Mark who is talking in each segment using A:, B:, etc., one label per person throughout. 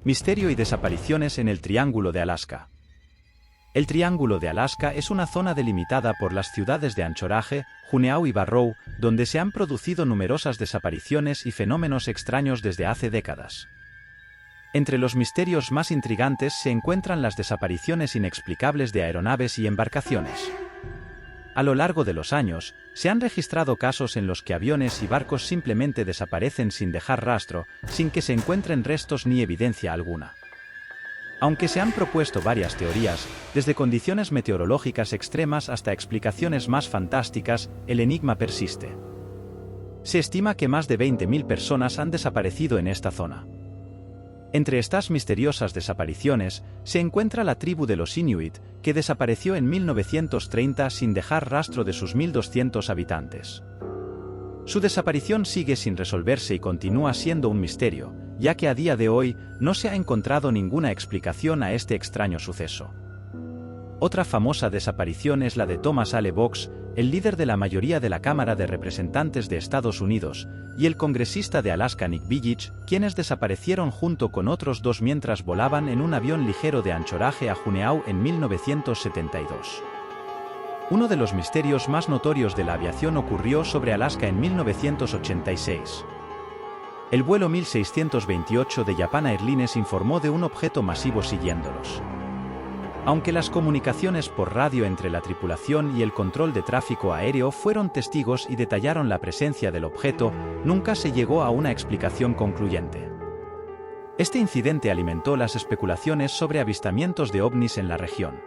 A: Misterio y desapariciones en el Triángulo de Alaska. El Triángulo de Alaska es una zona delimitada por las ciudades de Anchorage, Juneau y Barrow, donde se han producido numerosas desapariciones y fenómenos extraños desde hace décadas. Entre los misterios más intrigantes se encuentran las desapariciones inexplicables de aeronaves y embarcaciones. A lo largo de los años, se han registrado casos en los que aviones y barcos simplemente desaparecen sin dejar rastro, sin que se encuentren restos ni evidencia alguna. Aunque se han propuesto varias teorías, desde condiciones meteorológicas extremas hasta explicaciones más fantásticas, el enigma persiste. Se estima que más de 20.000 personas han desaparecido en esta zona. Entre estas misteriosas desapariciones, se encuentra la tribu de los Inuit, que desapareció en 1930 sin dejar rastro de sus 1.200 habitantes. Su desaparición sigue sin resolverse y continúa siendo un misterio, ya que a día de hoy no se ha encontrado ninguna explicación a este extraño suceso. Otra famosa desaparición es la de Thomas Ale Box, el líder de la mayoría de la Cámara de Representantes de Estados Unidos, y el congresista de Alaska Nick Begich, quienes desaparecieron junto con otros dos mientras volaban en un avión ligero de Anchorage a Juneau en 1972. Uno de los misterios más notorios de la aviación ocurrió sobre Alaska en 1986. El vuelo 1628 de Japan Airlines informó de un objeto masivo siguiéndolos. Aunque las comunicaciones por radio entre la tripulación y el control de tráfico aéreo fueron testigos y detallaron la presencia del objeto, nunca se llegó a una explicación concluyente. Este incidente alimentó las especulaciones sobre avistamientos de ovnis en la región.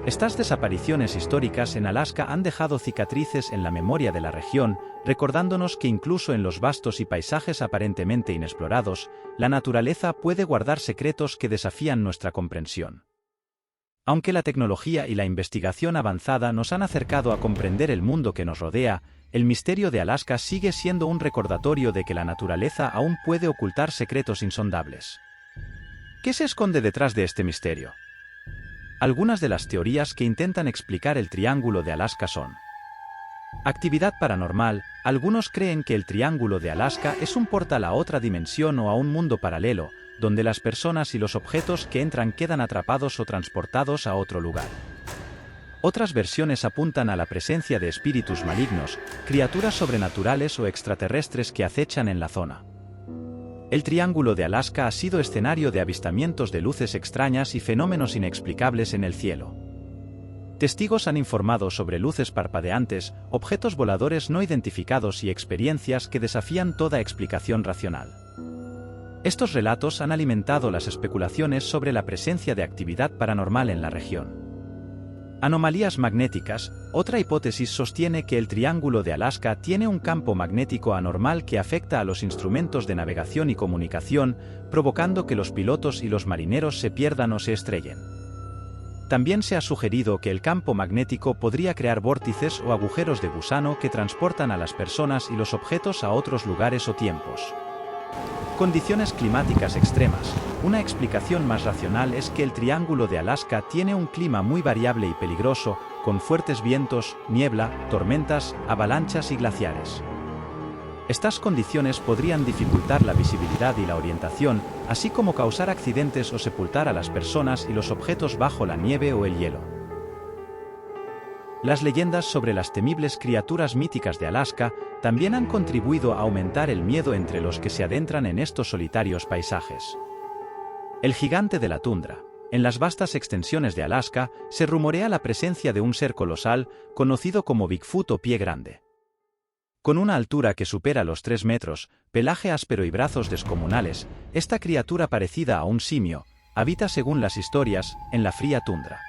A: Estas desapariciones históricas en Alaska han dejado cicatrices en la memoria de la región, recordándonos que incluso en los vastos y paisajes aparentemente inexplorados, la naturaleza puede guardar secretos que desafían nuestra comprensión. Aunque la tecnología y la investigación avanzada nos han acercado a comprender el mundo que nos rodea, el misterio de Alaska sigue siendo un recordatorio de que la naturaleza aún puede ocultar secretos insondables. ¿Qué se esconde detrás de este misterio? Algunas de las teorías que intentan explicar el Triángulo de Alaska son: actividad paranormal. Algunos creen que el Triángulo de Alaska es un portal a otra dimensión o a un mundo paralelo, donde las personas y los objetos que entran quedan atrapados o transportados a otro lugar. Otras versiones apuntan a la presencia de espíritus malignos, criaturas sobrenaturales o extraterrestres que acechan en la zona. El Triángulo de Alaska ha sido escenario de avistamientos de luces extrañas y fenómenos inexplicables en el cielo. Testigos han informado sobre luces parpadeantes, objetos voladores no identificados y experiencias que desafían toda explicación racional. Estos relatos han alimentado las especulaciones sobre la presencia de actividad paranormal en la región. Anomalías magnéticas. Otra hipótesis sostiene que el Triángulo de Alaska tiene un campo magnético anormal que afecta a los instrumentos de navegación y comunicación, provocando que los pilotos y los marineros se pierdan o se estrellen. También se ha sugerido que el campo magnético podría crear vórtices o agujeros de gusano que transportan a las personas y los objetos a otros lugares o tiempos. Condiciones climáticas extremas. Una explicación más racional es que el Triángulo de Alaska tiene un clima muy variable y peligroso, con fuertes vientos, niebla, tormentas, avalanchas y glaciares. Estas condiciones podrían dificultar la visibilidad y la orientación, así como causar accidentes o sepultar a las personas y los objetos bajo la nieve o el hielo. Las leyendas sobre las temibles criaturas míticas de Alaska también han contribuido a aumentar el miedo entre los que se adentran en estos solitarios paisajes. El gigante de la tundra. En las vastas extensiones de Alaska se rumorea la presencia de un ser colosal, conocido como Bigfoot o pie grande. Con una altura que supera los 3 metros, pelaje áspero y brazos descomunales, esta criatura parecida a un simio, habita, según las historias, en la fría tundra.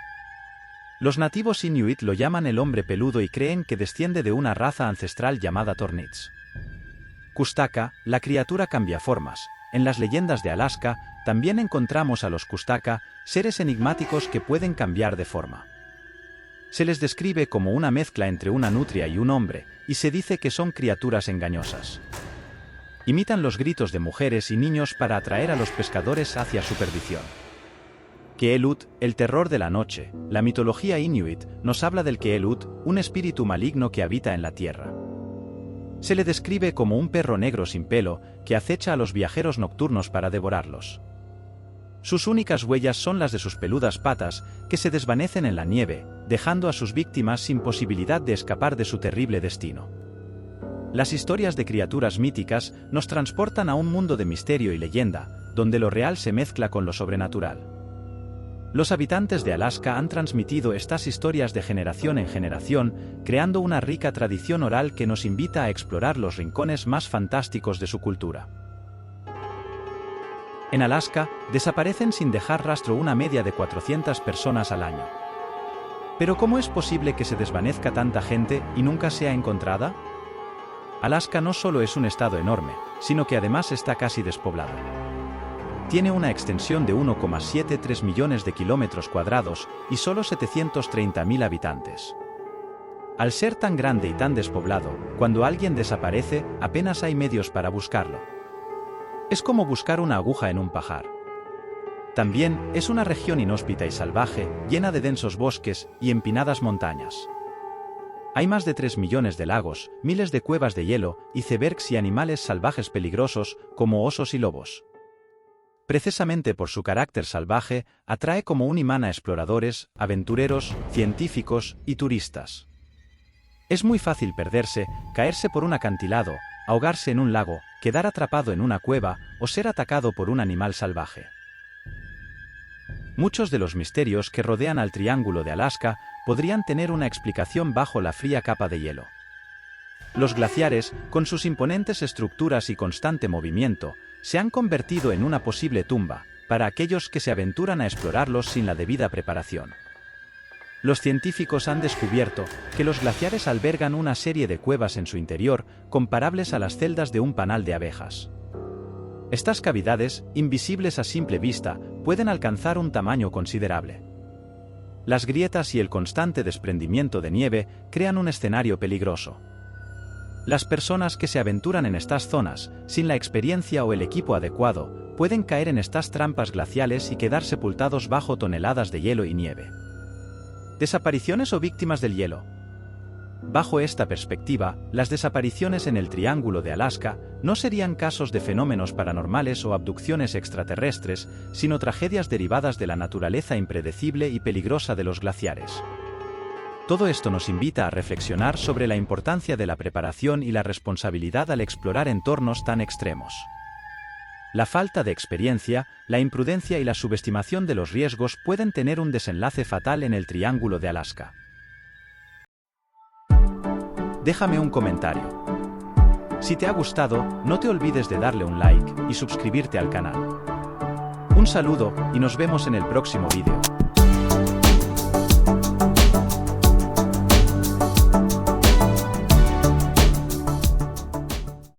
A: Los nativos inuit lo llaman el hombre peludo y creen que desciende de una raza ancestral llamada Tornits. Kustaka, la criatura cambiaformas. En las leyendas de Alaska, también encontramos a los Kustaka, seres enigmáticos que pueden cambiar de forma. Se les describe como una mezcla entre una nutria y un hombre, y se dice que son criaturas engañosas. Imitan los gritos de mujeres y niños para atraer a los pescadores hacia su perdición. Keelut, el terror de la noche. La mitología inuit nos habla del Keelut, un espíritu maligno que habita en la tierra. Se le describe como un perro negro sin pelo, que acecha a los viajeros nocturnos para devorarlos. Sus únicas huellas son las de sus peludas patas, que se desvanecen en la nieve, dejando a sus víctimas sin posibilidad de escapar de su terrible destino. Las historias de criaturas míticas nos transportan a un mundo de misterio y leyenda, donde lo real se mezcla con lo sobrenatural. Los habitantes de Alaska han transmitido estas historias de generación en generación, creando una rica tradición oral que nos invita a explorar los rincones más fantásticos de su cultura. En Alaska, desaparecen sin dejar rastro una media de 400 personas al año. ¿Pero cómo es posible que se desvanezca tanta gente y nunca sea encontrada? Alaska no solo es un estado enorme, sino que además está casi despoblado. Tiene una extensión de 1,73 millones de kilómetros cuadrados y solo 730.000 habitantes. Al ser tan grande y tan despoblado, cuando alguien desaparece, apenas hay medios para buscarlo. Es como buscar una aguja en un pajar. También es una región inhóspita y salvaje, llena de densos bosques y empinadas montañas. Hay más de 3 millones de lagos, miles de cuevas de hielo, icebergs y animales salvajes peligrosos, como osos y lobos. Precisamente por su carácter salvaje, atrae como un imán a exploradores, aventureros, científicos y turistas. Es muy fácil perderse, caerse por un acantilado, ahogarse en un lago, quedar atrapado en una cueva o ser atacado por un animal salvaje. Muchos de los misterios que rodean al Triángulo de Alaska podrían tener una explicación bajo la fría capa de hielo. Los glaciares, con sus imponentes estructuras y constante movimiento, se han convertido en una posible tumba para aquellos que se aventuran a explorarlos sin la debida preparación. Los científicos han descubierto que los glaciares albergan una serie de cuevas en su interior comparables a las celdas de un panal de abejas. Estas cavidades, invisibles a simple vista, pueden alcanzar un tamaño considerable. Las grietas y el constante desprendimiento de nieve crean un escenario peligroso. Las personas que se aventuran en estas zonas, sin la experiencia o el equipo adecuado, pueden caer en estas trampas glaciales y quedar sepultados bajo toneladas de hielo y nieve. ¿Desapariciones o víctimas del hielo? Bajo esta perspectiva, las desapariciones en el Triángulo de Alaska no serían casos de fenómenos paranormales o abducciones extraterrestres, sino tragedias derivadas de la naturaleza impredecible y peligrosa de los glaciares. Todo esto nos invita a reflexionar sobre la importancia de la preparación y la responsabilidad al explorar entornos tan extremos. La falta de experiencia, la imprudencia y la subestimación de los riesgos pueden tener un desenlace fatal en el Triángulo de Alaska. Déjame un comentario. Si te ha gustado, no te olvides de darle un like y suscribirte al canal. Un saludo y nos vemos en el próximo vídeo.